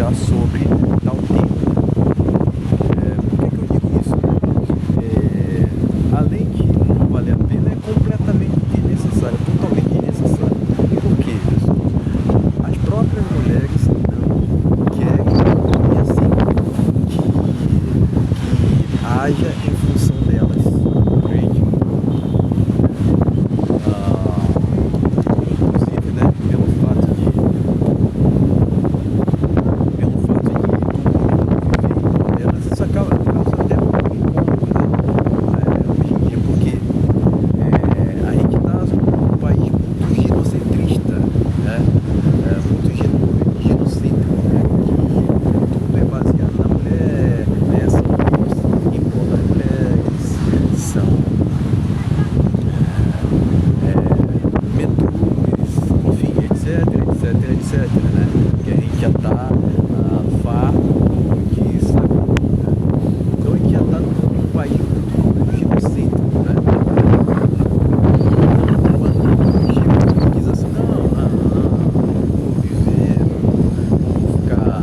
conversar sobre tal tema. Por que eu digo isso? Além de não valer a pena, é completamente desnecessário, totalmente desnecessário. Por quê, pessoal? As próprias mulheres não querem e assim que haja em função delas, compreende? Inclusive, né, pelo fato de elas, isso causa até um incômodo, né? Hoje em dia, porque a gente está num país muito girocentrista, né? Muito girocêntrico, né? Que tudo é baseado na mulher, né? São impor as mulheres, são medusas, enfim, etc, etc, etc, né? Que a gente já está farto de saber, né? Então a gente já está num país muito ginocêntrico, né? Quando diz assim, não, vou viver, vou ficar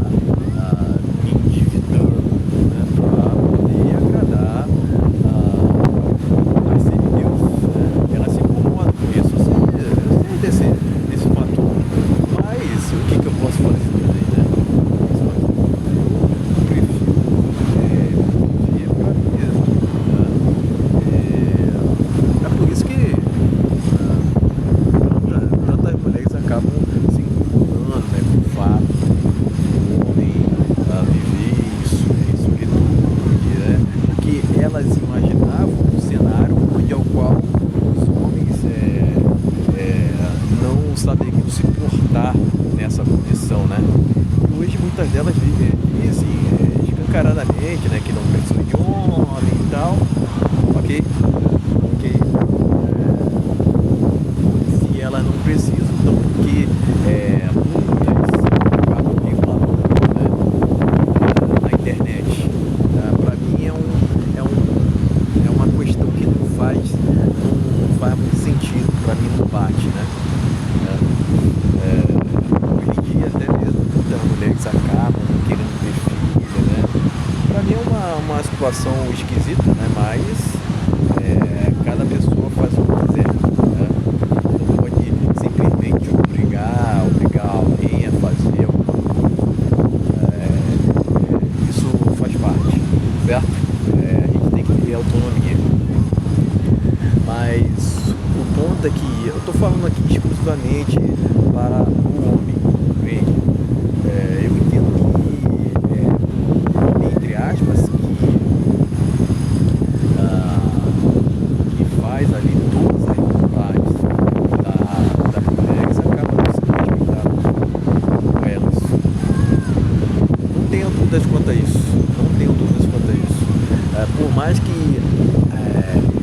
me endividando, né, para poder agradar a semideus, né? Ela se incomoda com isso, eu sei desse fator. Mas o que eu posso fazer também, né? Eu prefiro viver para mim mesmo, né? É por isso que tantas mulheres acabam se incomodando, né, com o fato do homem viver isso em solitude, né? Porque elas imaginavam um cenário onde ao qual os homens não saberiam se portar nessa condição, né? E hoje muitas delas dizem escancaradamente, né, que não precisam de homem e tal, ok? Se elas não precisam, então porque muitas acabam reclamando, né, na internet. Para mim é uma questão que não faz muito sentido, para mim não bate, né? Hoje em dia até mesmo muitas mulheres acabam querendo ter filho, né? Para mim é uma situação esquisita, né? Mas cada pessoa faz o que quiser, né? Não pode simplesmente obrigar alguém a fazer alguma coisa. Isso faz parte, certo? A gente tem que ter autonomia. Mas o ponto é que eu estou falando aqui exclusivamente para o homem, compreende? Eu entendo que entre aspas, que faz ali todas as vontades das mulheres, acaba não sendo respeitado por elas. Não tenho dúvidas quanto a isso. Não tenho dúvidas quanto a isso. Por mais que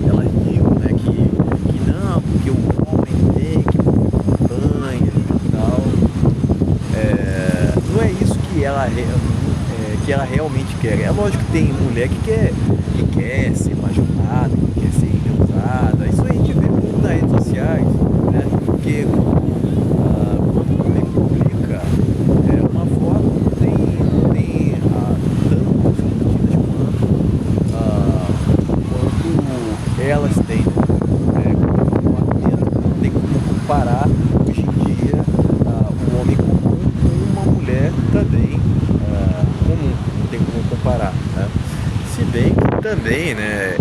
elas digam, né, que não, porque o homem tem que montanha e tal. Não é isso que ela realmente quer. É lógico que tem mulher que quer ser apaixonada, que quer ser endeusada. Isso a gente vê muito nas redes sociais, né? Porque quando o homem publica uma foto, não tem tantas curtidas quanto elas têm, né? Um argumento que não tem como comparar hoje em dia o homem comum com uma mulher também comum, não tem como comparar, né? Se bem que também, né,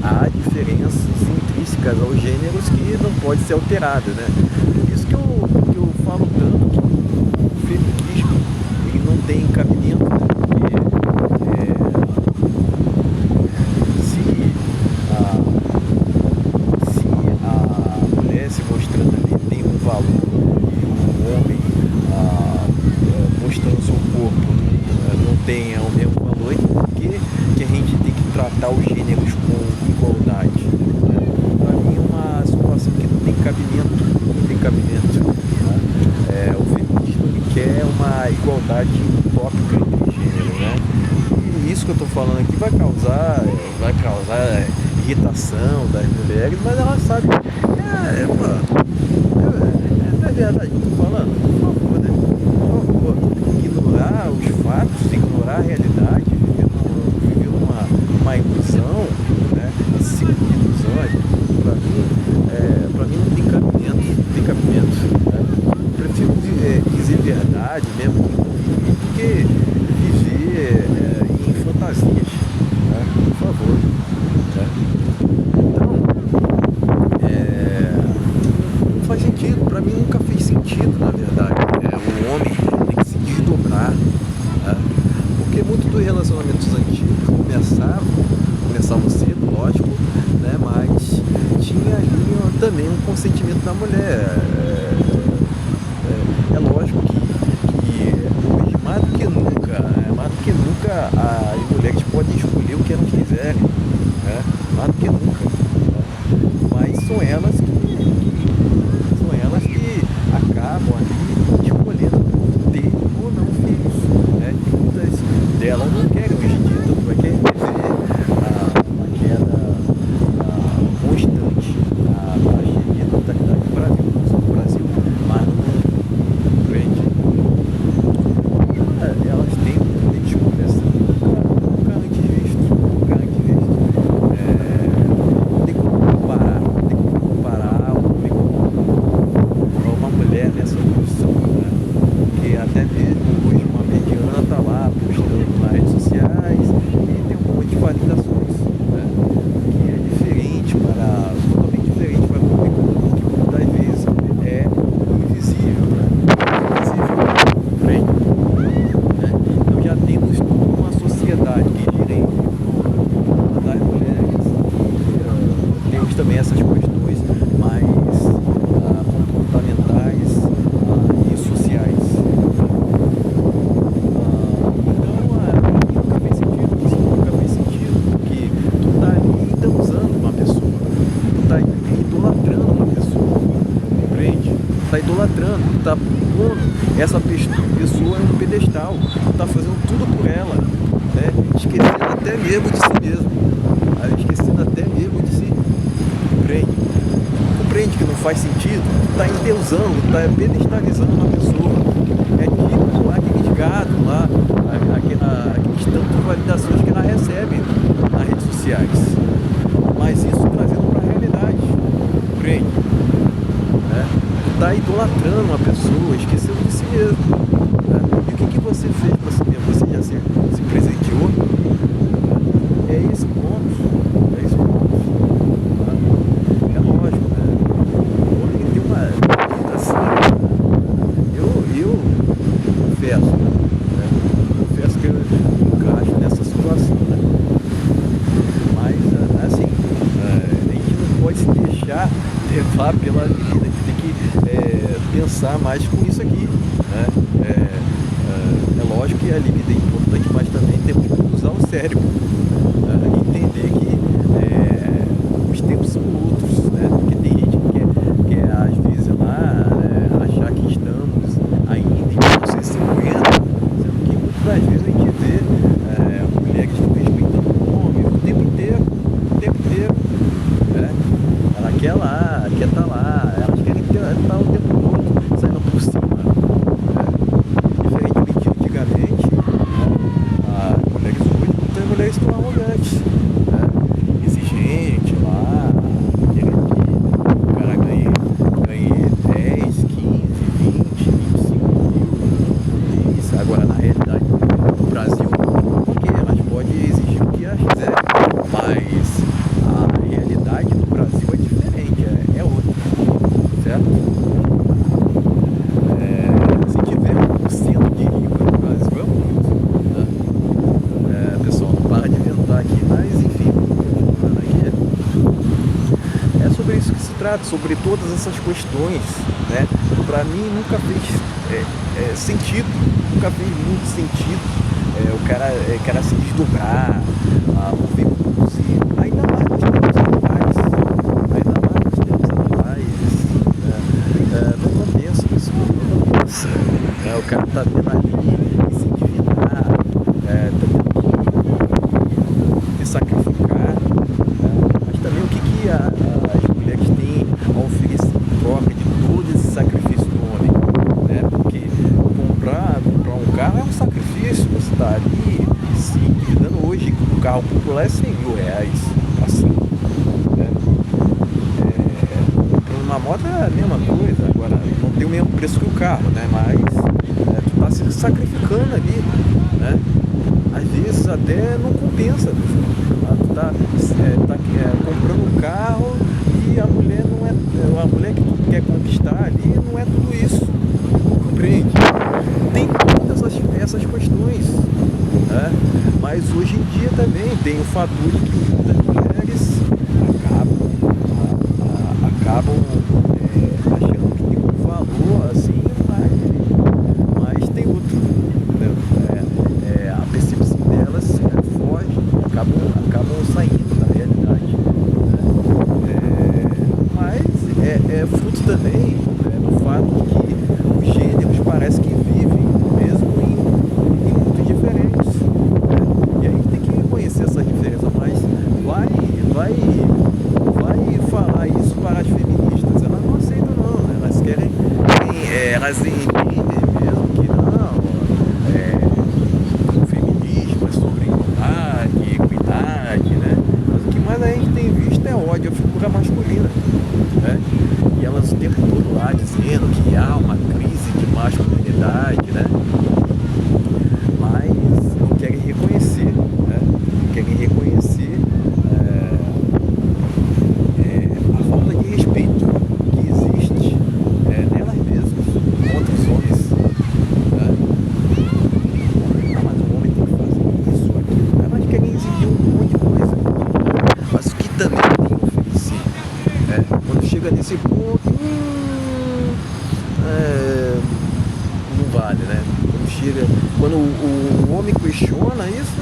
há diferenças intrínsecas aos gêneros que não pode ser alterada, né? Por isso que eu falo tanto que o feminismo ele não tem cabimento, né? Porque se a mulher se mostrando ali tem um valor e o homem mostrando seu corpo não tem o mesmo valor, por que a gente tem que tratar os gêneros com igualdade, né? Para mim é uma situação que não tem cabimento, né? O feminismo ele quer uma igualdade utópica entre gêneros, né? E isso que eu estou falando aqui vai causar irritação das mulheres, mas elas sabem que é verdade que eu estou falando, por favor, né? Por favor, ignorar os fatos, ignorar a realidade, viver uma ilusão, né? Esse ciclo de ilusões, para mim não tem cabimento, não tem cabimento, né? Eu prefiro dizer verdade mesmo do que viver em fantasias, né? Por favor, né? Então, não faz sentido, para mim nunca fez sentido, na verdade. O homem tem que se desdobrar, né? Porque muitos dos relacionamentos antigos começavam cedo, lógico, né? Mas tinha ali também um consentimento da mulher. É lógico que hoje, mais do que nunca, as mulheres podem escolher o que elas quiserem, né? Mais do que nunca, né? Mas são elas que acabam ali escolhendo ter ou não filhos, né? E muitas delas não querem hoje em dia, tanto é que a gente vê uma queda constante na taxa de natalidade do Brasil, não só no Brasil, mas no mundo, compreende? Elas têm um poder de escolha assim, nunca antes visto, nunca antes visto. Não tem como comparar um homem com uma mulher nessa posição, né? Porque até mesmo hoje uma mediana está lá postando nas redes sociais e tem um monte de validações, né? Que é totalmente diferente para o homem comum, que muitas vezes é invisível, né? Invisível, compreende? Né? Então já temos toda uma sociedade que gira em torno das mulheres. Temos também essas questões mais comportamentais e sociais. Então, nunca fez sentido isso, nunca fez sentido, porque tu tá ali endeusando uma pessoa, tu tá ali idolatrando uma pessoa, compreende? Tu tá idolatrando, tu tá pondo essa pessoa em um pedestal, tu tá fazendo tudo por ela, né? Esquecendo até mesmo de si mesmo, esquecendo até mesmo de si, compreende? Compreende que não faz sentido, tu tá endeusando, tu tá pedestalizando uma pessoa, é tipo aqueles gados lá, aqueles tantas validações que ela recebe nas redes sociais, mas isso trazendo para a realidade, compreende? Né? Tu tá idolatrando uma pessoa, esquecendo de si mesmo, né? E o que você fez para si mesmo? Você já se presenteou? Né? É esse o ponto, é esse o ponto, né? É lógico, né? O homem tem uma vida assim, eu confesso, né? Confesso que eu encaixo nessa situação, né? Mas assim, a gente não pode se deixar levar pela vida, a gente tem que pensar mais com isso aqui, né? É lógico que a libido é importante, mas também temos que usar o cérebro, né? Entender que os tempos são outros, né? Porque tem gente que quer às vezes lá achar que estamos ainda em 1950, sendo que muitas das vezes a gente vê mulheres que estão respeitando o homem o tempo inteiro, né? Ela quer lá, quer estar lá, elas querem estar o tempo todo saindo por cima, né? Diferentemente de antigamente, né? As mulheres hoje, muitas mulheres estão arrogantes, né? Exigente lá, querendo que o cara ganhe 10, 15, 20, 25 mil. Isso agora na realidade no Brasil, porque elas podem exigir o que elas quiserem, mas a realidade do Brasil é diferente, é outra, certo? Se tiver 1% de rico no Brasil é muito, né? Pessoal, não para de inventar aqui, mas enfim, continuando aqui, é sobre isso que se trata, sobre todas essas questões, né? Para mim nunca fez sentido, nunca fez muito sentido o cara se desdobrar, mover o produzir, ainda mais nos tempos atuais, né? Não pensa isso, não pensa, né? O cara tá vendo ali e se endividar, tá vendo que sacrificar, né? Mas também o que as mulheres têm a oferecer em troca de todo esse sacrifício do homem, né? Porque comprar um carro é um sacrifício. difícil. Você tá ali se endividando hoje. O carro popular é R$ 100.000, assim, né? Comprando uma moto é a mesma coisa. Agora, não tem o mesmo preço que o carro, né? Mas tu tá se sacrificando ali, né? Às vezes até não compensa. Tu tá comprando um carro e a mulher não é. A mulher que tu quer conquistar ali não é tudo isso. Compreende? Tem todas essas questões, né? Mas hoje em dia também tem o fator de que muitas mulheres acabam achando que tem um valor assim, mas tem outro, entendeu? A percepção delas foge, acabam saindo da realidade, né? Mas é fruto também, né, do fato que os gêneros parece que vivem mesmo em mundos diferentes, né? E a gente tem que reconhecer essa diferença, mas vai falar isso para as feministas, elas não aceitam não, né? Elas querem, elas entendem mesmo que não, o feminismo é sobre igualdade, equidade, né? Mas o que mais a gente tem visto é ódio à figura masculina, né? E elas o tempo todo lá dizendo que há uma crise de masculinidade, né? Mas não querem reconhecer, né? Não querem reconhecer a falta de respeito que existe nelas mesmas contra os homens, né? Ah, mas o homem tem que fazer isso, aquilo. Elas querem exigir um monte de coisa, né? Mas o que também tem a oferecer, quando chega nesse ponto, não vale, né? Quando o homem questiona isso,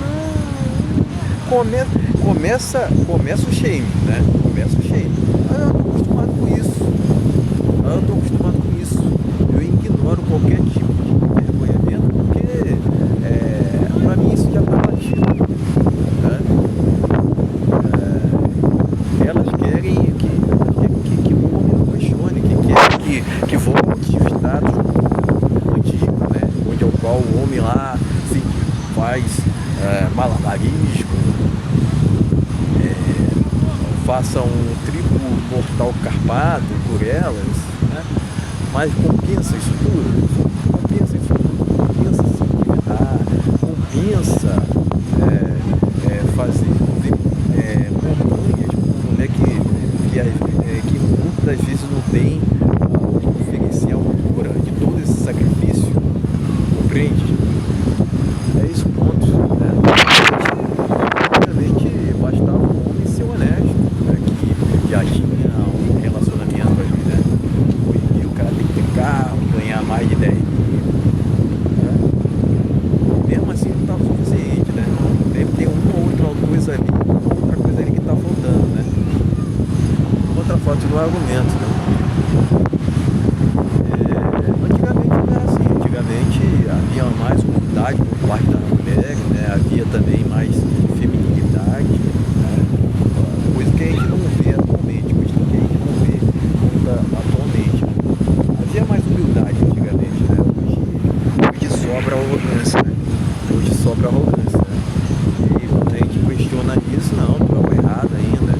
começa o shame, né? Começa o shame. Ah, eu tô acostumado com isso. Eu ignoro qualquer tipo de envergonhamento porque pra mim isso já tá batido, né? Elas querem que o homem não questione, que volte o status antigo, né? Onde é o qual o homem lá se faz malabarismo, faça um tribo mortal carpado por elas, né? Mas compensa isso tudo? Compensa se endividar, compensa fazer montanhas com uma mulher que muitas vezes não tem o que oferecer à altura de todo esse sacrifício, compreende? É esse o ponto, né? Obviamente bastava um homem ser honesto, né? Que já tinha um relacionamento ali, né? Hoje em dia o cara tem que ter carro, ganhar mais de 10.000, né? Mesmo assim não estava suficiente, né? Deve ter uma outra coisa ali que está faltando, né? Outra falta do argumento, né? Antigamente não era assim, antigamente havia mais humildade por parte da mulher, né? Havia também mais feminilidade, né? Coisa que a gente não vê atualmente, atualmente, né? Havia mais humildade antigamente, né? Hoje sobra arrogância, né? Hoje sobra arrogância, né? E quando a gente questiona isso, não, tu é errado ainda, né?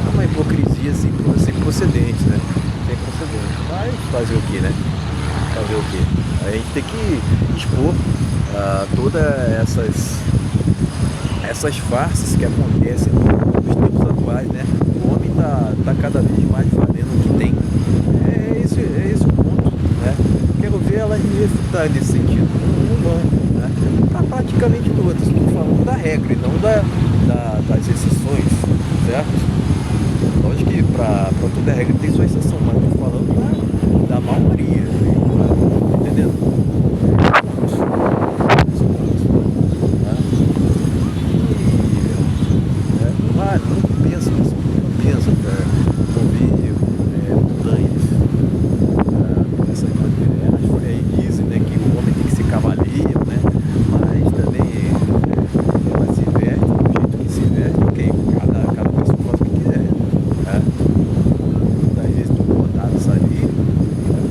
É uma hipocrisia sem procedente, né? Sem procedente. Mas fazer o que, né? Fazer o que? A gente tem que expor todas essas farsas que acontecem nos tempos atuais, né? O homem tá cada vez mais fazendo o que tem. É esse o ponto, né? Quero ver elas me refutar nesse sentido. Não vão, né? Tá praticamente todas. Estou falando da regra e não das exceções, certo? Lógico que para toda regra tem sua exceção, mas estou falando da maioria, tá entendendo? Não compensa, ouvir montanhas, essas matérias, dizem, né, que o homem tem que ser cavaleiro, né? Mas também ela se veste do jeito que se veste, ok, cada pessoa faz o que quiser, né? Muitas vezes estão botados ali, né?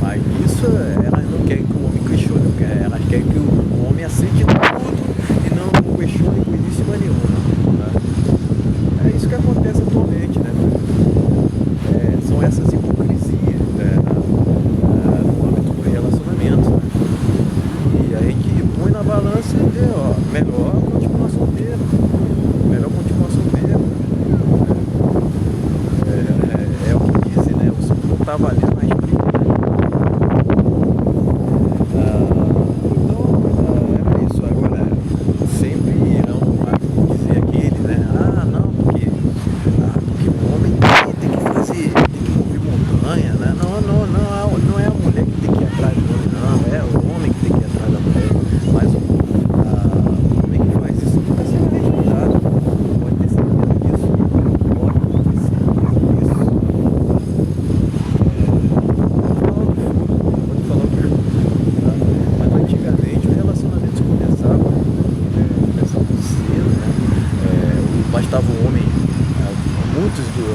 Mas isso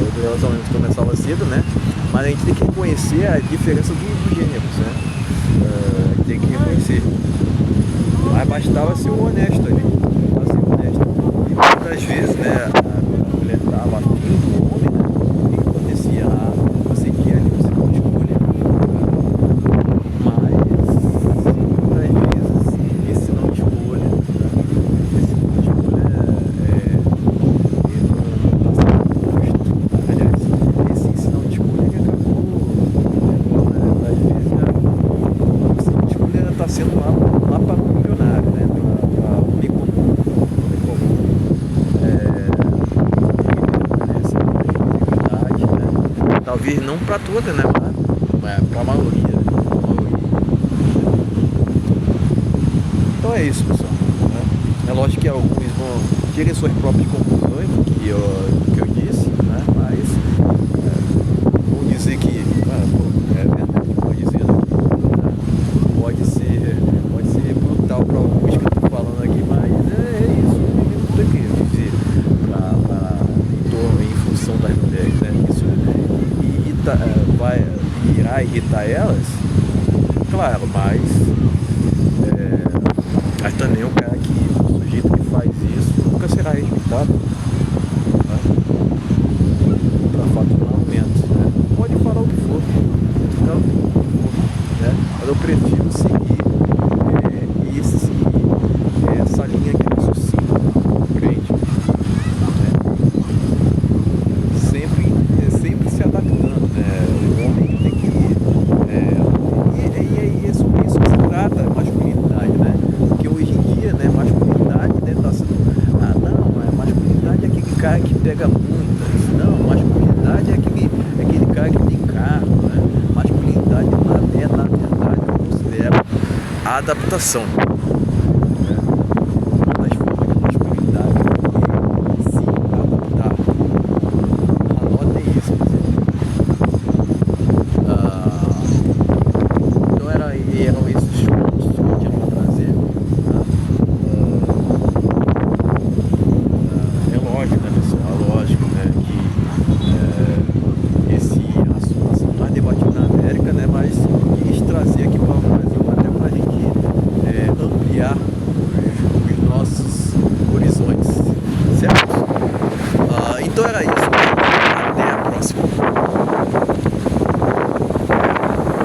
do relacionamento começava cedo, né? Mas a gente tem que reconhecer a diferença dos gêneros, né? Tem que reconhecer. Mas bastava ser um honesto ali. Bastava ser honesto. E muitas vezes, né, a mulher estava afim do homem, né? O que acontecia? Você quer ali, você pode escolher. Mas muitas vezes esse não escolha, né? Esse não escolha ele não está sendo posto. Aliás, esse não escolha ele acabou, às vezes, esse não escolha está sendo lá para o milionário, né? Para o homem comum. Talvez não para toda, né? Mas para a maioria. Então é isso, pessoal. Né? É lógico que alguns vão terem suas próprias conclusões do que eu disse, né? Mas vou dizer que é verdade, estou dizendo aqui. Né? Pode ser brutal para alguns que eu estou falando aqui, mas é isso. Não tem que dizer em função das mulheres, né? Isso irá irritar elas, claro, mas também o cara o sujeito que faz isso nunca será respeitado, né? Para fato do argumento, né? Pode falar o que for, né? Mas eu prefiro seguir essa linha que eu raciocínio, compreende? Sempre se adaptando, né? O homem tem que isso se trata masculinidade, né? Porque hoje em dia, né, masculinidade, né, tá sendo masculinidade é aquele cara que pega muitas, não, masculinidade é aquele cara que tem carro, né? Masculinidade na verdade eu considero a adaptação.